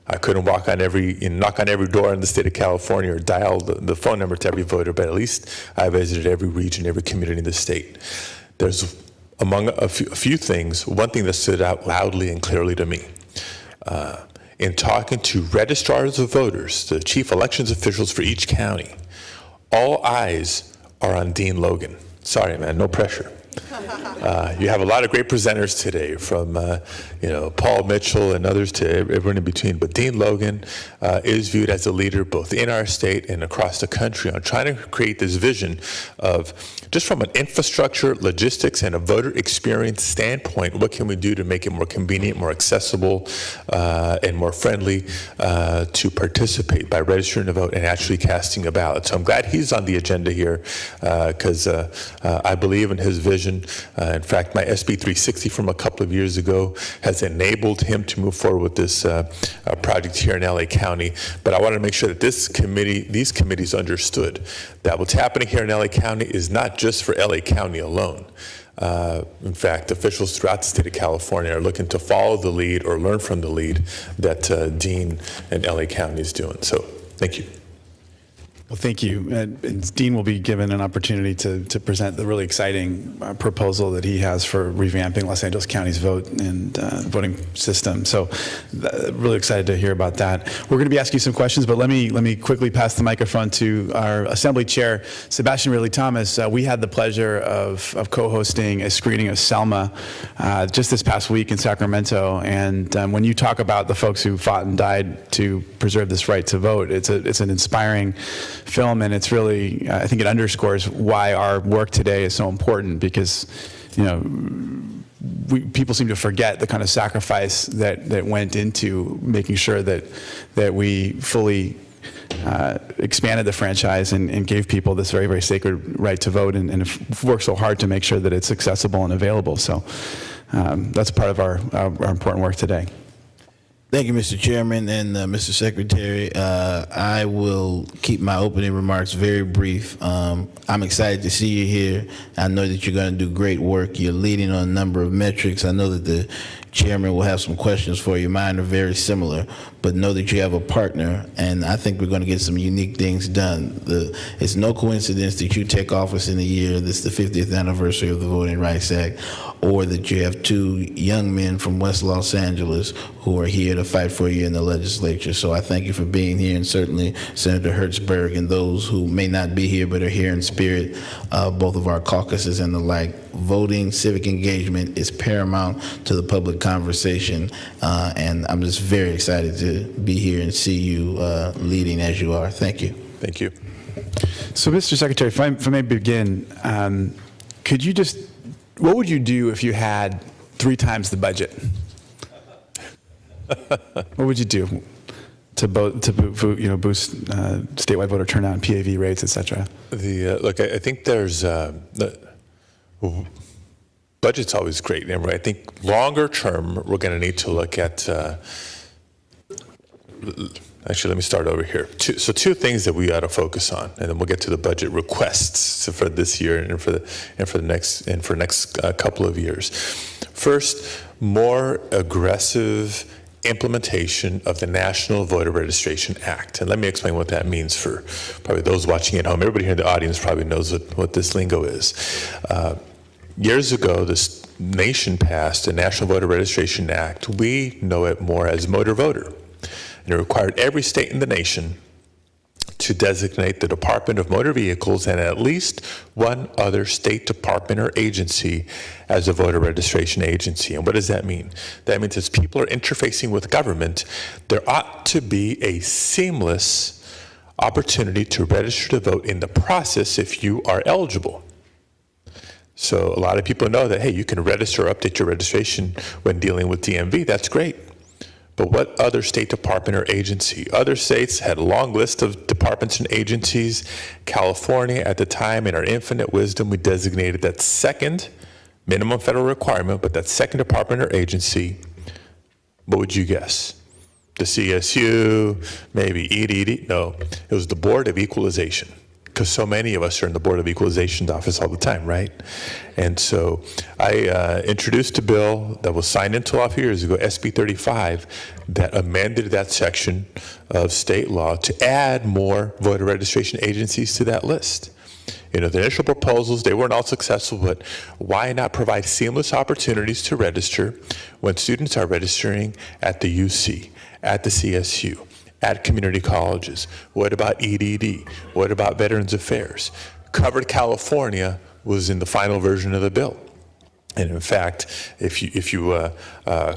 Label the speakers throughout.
Speaker 1: I couldn't knock on every door in the state of California or dial the phone number to every voter, but at least I visited every region, every community in the state. There's, among a few things, one thing that stood out loudly and clearly to me. In talking to registrars of voters, the chief elections officials for each county, all eyes are on Dean Logan. Sorry, man, no pressure. You have a lot of great presenters today, from Paul Mitchell and others to everyone in between. But Dean Logan is viewed as a leader both in our state and across the country on trying to create this vision of, just from an infrastructure, logistics, and a voter experience standpoint, what can we do to make it more convenient, more accessible, and more friendly to participate by registering to vote and actually casting a ballot. So I'm glad he's on the agenda here, because I believe in his vision. In fact, my SB 360 from a couple of years ago has enabled him to move forward with this project here in LA County. But I wanted to make sure that these committees understood that what's happening here in LA County is not just for LA County alone. In fact, officials throughout the state of California are looking to follow the lead or learn from the lead that Dean and LA County is doing. So thank you.
Speaker 2: Well, thank you. And Dean will be given an opportunity to present the really exciting proposal that he has for revamping Los Angeles County's vote and voting system. So really excited to hear about that. We're going to be asking you some questions, but let me quickly pass the microphone to our Assembly Chair, Sebastian Ridley Thomas. We had the pleasure of co-hosting a screening of Selma just this past week in Sacramento. And when you talk about the folks who fought and died to preserve this right to vote, it's an inspiring film, and it's really, I think it underscores why our work today is so important, because people seem to forget the kind of sacrifice that went into making sure that we fully expanded the franchise and gave people this very, very sacred right to vote, and worked so hard to make sure that it's accessible and available. So that's part of our important work today.
Speaker 3: Thank you, Mr. Chairman and Mr. Secretary. I will keep my opening remarks very brief. I'm excited to see you here. I know that you're going to do great work. You're leading on a number of metrics. I know that the Chairman will have some questions for you. Mine are very similar, but know that you have a partner, and I think we're going to get some unique things done. It's no coincidence that you take office in the year that's the 50th anniversary of the Voting Rights Act, or that you have two young men from West Los Angeles who are here to fight for you in the legislature. So I thank you for being here, and certainly Senator Hertzberg and those who may not be here but are here in spirit, both of our caucuses and the like. Voting, civic engagement is paramount to the public conversation, and I'm just very excited to be here and see you leading as you are. Thank you.
Speaker 1: Thank you.
Speaker 2: So, Mr. Secretary, if I may begin, could you just, what would you do if you had 3 times the budget? What would you do to boost statewide voter turnout and PAV rates, et cetera?
Speaker 1: Look, I think there's budget's always great. And I think longer term, we're going to need to look at. Actually, let me start over here. Two things that we ought to focus on, and then we'll get to the budget requests for this year and for the next couple of years. First, more aggressive implementation of the National Voter Registration Act. And let me explain what that means for probably those watching at home. Everybody here in the audience probably knows what this lingo is. Years ago, this nation passed a National Voter Registration Act. We know it more as Motor Voter. And it required every state in the nation to designate the Department of Motor Vehicles and at least one other state department or agency as a voter registration agency. And what does that mean? That means as people are interfacing with government, there ought to be a seamless opportunity to register to vote in the process if you are eligible. So a lot of people know that, hey, you can register or update your registration when dealing with DMV. That's great. But what other state department or agency? Other states had a long list of departments and agencies. California, at the time, in our infinite wisdom, we designated that second minimum federal requirement, but that second department or agency, what would you guess? The CSU, maybe ED? No, it was the Board of Equalization. because so many of us are in the Board of Equalization's office all the time, right? And so I introduced a bill that was signed into law a few years ago, SB 35, that amended that section of state law to add more voter registration agencies to that list. You know, the initial proposals, they weren't all successful, but why not provide seamless opportunities to register when students are registering at the UC, at the CSU, at community colleges? What about EDD? What about Veterans Affairs? Covered California was in the final version of the bill. And in fact, if you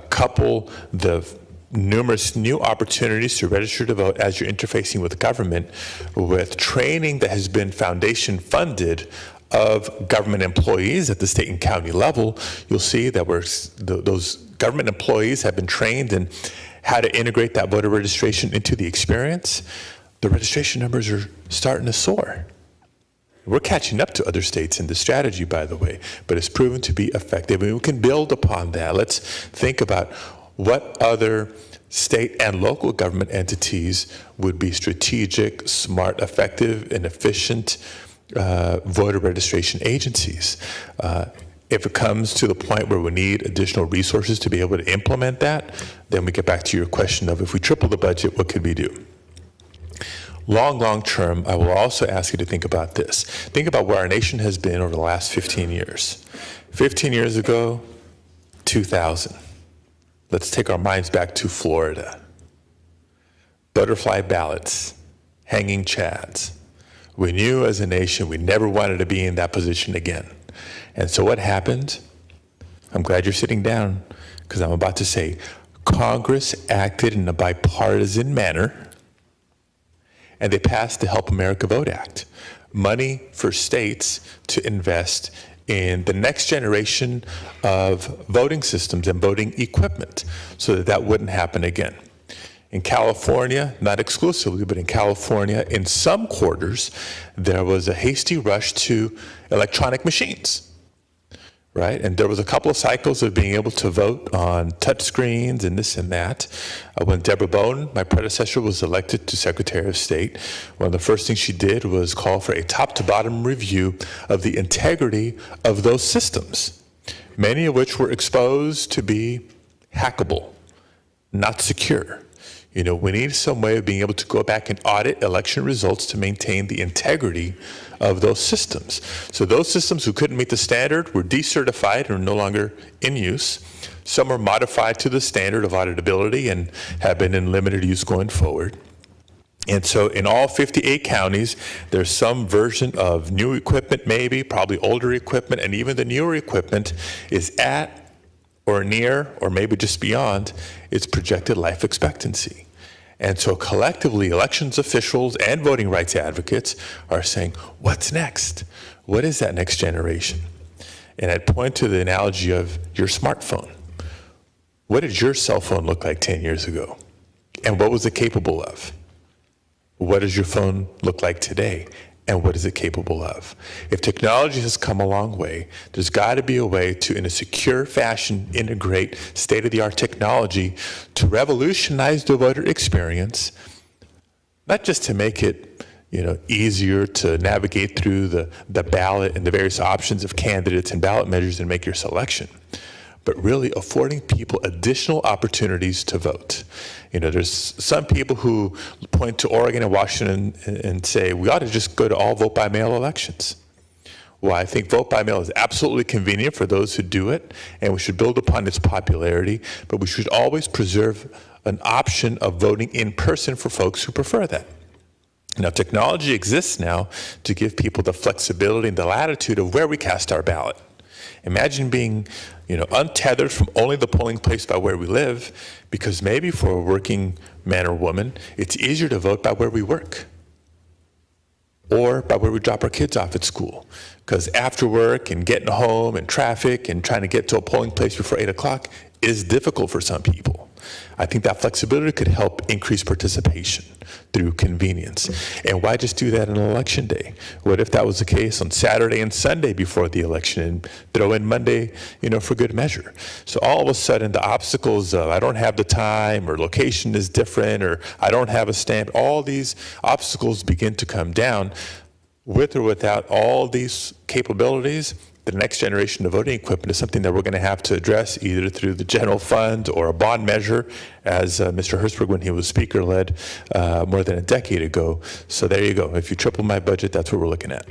Speaker 1: couple the numerous new opportunities to register to vote as you're interfacing with government, with training that has been foundation funded of government employees at the state and county level, you'll see that those government employees have been trained in how to integrate that voter registration into the experience. The registration numbers are starting to soar. We're catching up to other states in this strategy, by the way, but it's proven to be effective, and we can build upon that. Let's think about what other state and local government entities would be strategic, smart, effective, and efficient voter registration agencies. If it comes to the point where we need additional resources to be able to implement that, then we get back to your question of, if we triple the budget, what could we do? Long term, I will also ask you to think about this. Think about where our nation has been over the last 15 years. 15 years ago, 2000. Let's take our minds back to Florida. Butterfly ballots, hanging chads. We knew as a nation we never wanted to be in that position again. And so what happened? I'm glad you're sitting down, because I'm about to say, Congress acted in a bipartisan manner, and they passed the Help America Vote Act. Money for states to invest in the next generation of voting systems and voting equipment so that that wouldn't happen again. In California, not exclusively, but in California, in some quarters, there was a hasty rush to electronic machines, right? And there was a couple of cycles of being able to vote on touch screens and this and that. When Deborah Bowen, my predecessor, was elected to Secretary of State, one of the first things she did was call for a top-to-bottom review of the integrity of those systems, many of which were exposed to be hackable, not secure. You know, we need some way of being able to go back and audit election results to maintain the integrity of those systems. So those systems who couldn't meet the standard were decertified or no longer in use. Some are modified to the standard of auditability and have been in limited use going forward. And so in all 58 counties, there's some version of new equipment, maybe, probably older equipment, and even the newer equipment is at or near, or maybe just beyond, its projected life expectancy. And so collectively, elections officials and voting rights advocates are saying, what's next? What is that next generation? And I'd point to the analogy of your smartphone. What did your cell phone look like 10 years ago? And what was it capable of? What does your phone look like today? And what is it capable of? If technology has come a long way, there's got to be a way to, in a secure fashion, integrate state-of-the-art technology to revolutionize the voter experience, not just to make it, you know, easier to navigate through the ballot and the various options of candidates and ballot measures and make your selection, but really affording people additional opportunities to vote. You know, there's some people who point to Oregon and Washington and say, we ought to just go to all vote-by-mail elections. Well, I think vote-by-mail is absolutely convenient for those who do it, and we should build upon its popularity, but we should always preserve an option of voting in person for folks who prefer that. Now, technology exists now to give people the flexibility and the latitude of where we cast our ballot. Imagine being, you know, untethered from only the polling place by where we live, because maybe for a working man or woman, it's easier to vote by where we work or by where we drop our kids off at school. Because after work and getting home and traffic and trying to get to a polling place before 8 o'clock is difficult for some people. I think that flexibility could help increase participation through convenience. And why just do that on election day? What if that was the case on Saturday and Sunday before the election and throw in Monday, you know, for good measure? So all of a sudden the obstacles of I don't have the time, or location is different, or I don't have a stamp, all these obstacles begin to come down with or without all these capabilities, the next generation of voting equipment is something that we're going to have to address either through the general fund or a bond measure, as Mr. Hertzberg, when he was speaker, led more than a decade ago. So there you go. If you triple my budget, that's what we're looking at.